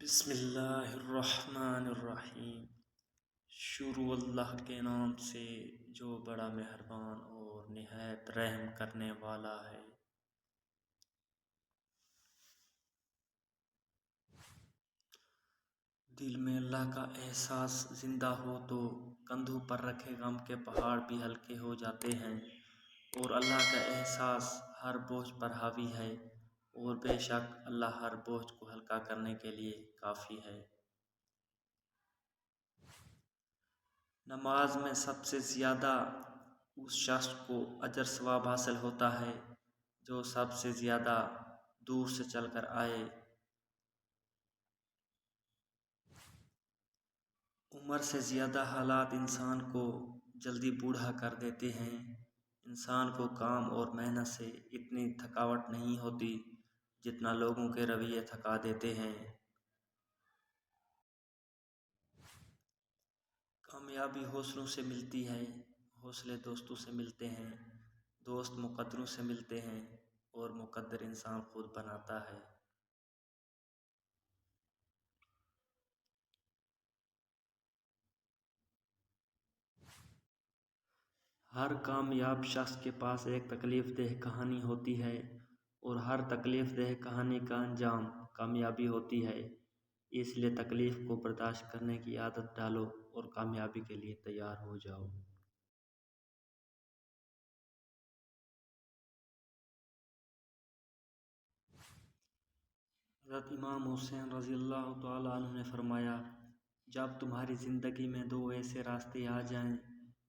بسم اللہ الرحمن الرحیم۔ شروع اللہ کے نام سے جو بڑا مہربان اور نہایت رحم کرنے والا ہے۔ دل میں اللہ کا احساس زندہ ہو تو کندھوں پر رکھے غم کے پہاڑ بھی ہلکے ہو جاتے ہیں، اور اللہ کا احساس ہر بوجھ پر حاوی ہے، اور بے شک اللہ ہر بوجھ کو ہلکا کرنے کے لیے کافی ہے۔ نماز میں سب سے زیادہ اس شخص کو اجر ثواب حاصل ہوتا ہے جو سب سے زیادہ دور سے چل کر آئے۔ عمر سے زیادہ حالات انسان کو جلدی بوڑھا کر دیتے ہیں۔ انسان کو کام اور محنت سے اتنی تھکاوٹ نہیں ہوتی جتنا لوگوں کے رویے تھکا دیتے ہیں۔ کامیابی حوصلوں سے ملتی ہے، حوصلے دوستوں سے ملتے ہیں، دوست مقدروں سے ملتے ہیں، اور مقدر انسان خود بناتا ہے۔ ہر کامیاب شخص کے پاس ایک تکلیف دہ کہانی ہوتی ہے، اور ہر تکلیف دہ کہانی کا انجام کامیابی ہوتی ہے۔ اس لیے تکلیف کو برداشت کرنے کی عادت ڈالو اور کامیابی کے لیے تیار ہو جاؤ۔ حضرت امام حسین رضی اللہ تعالیٰ عنہ نے فرمایا، جب تمہاری زندگی میں دو ایسے راستے آ جائیں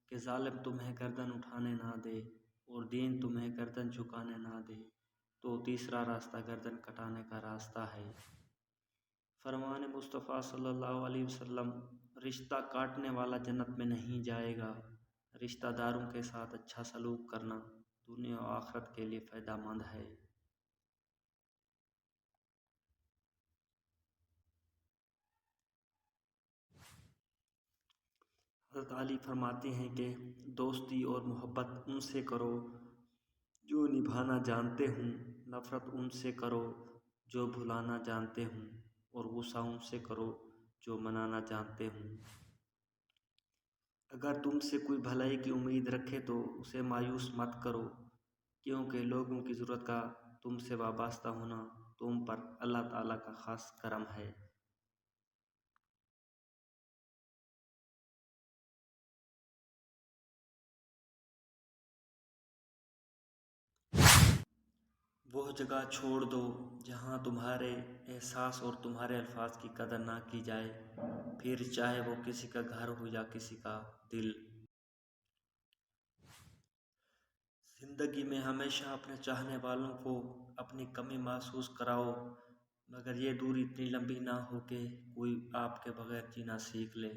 کہ ظالم تمہیں گردن اٹھانے نہ دے اور دین تمہیں گردن جھکانے نہ دے، تو تیسرا راستہ گردن کٹانے کا راستہ ہے۔ فرمان مصطفیٰ صلی اللہ علیہ وسلم، رشتہ کاٹنے والا جنت میں نہیں جائے گا۔ رشتہ داروں کے ساتھ اچھا سلوک کرنا دنیا و آخرت کے لیے فائدہ مند ہے۔ حضرت علی فرماتے ہیں کہ دوستی اور محبت ان سے کرو جو نبھانا جانتے ہوں، نفرت ان سے کرو جو بھلانا جانتے ہوں، اور غصہ ان سے کرو جو منانا جانتے ہوں۔ اگر تم سے کوئی بھلائی کی امید رکھے تو اسے مایوس مت کرو، کیونکہ لوگوں کی ضرورت کا تم سے وابستہ ہونا تم پر اللہ تعالیٰ کا خاص کرم ہے۔ وہ جگہ چھوڑ دو جہاں تمہارے احساس اور تمہارے الفاظ کی قدر نہ کی جائے، پھر چاہے وہ کسی کا گھر ہو یا کسی کا دل۔ زندگی میں ہمیشہ اپنے چاہنے والوں کو اپنی کمی محسوس کراؤ، مگر یہ دوری اتنی لمبی نہ ہو کہ کوئی آپ کے بغیر جینا سیکھ لے۔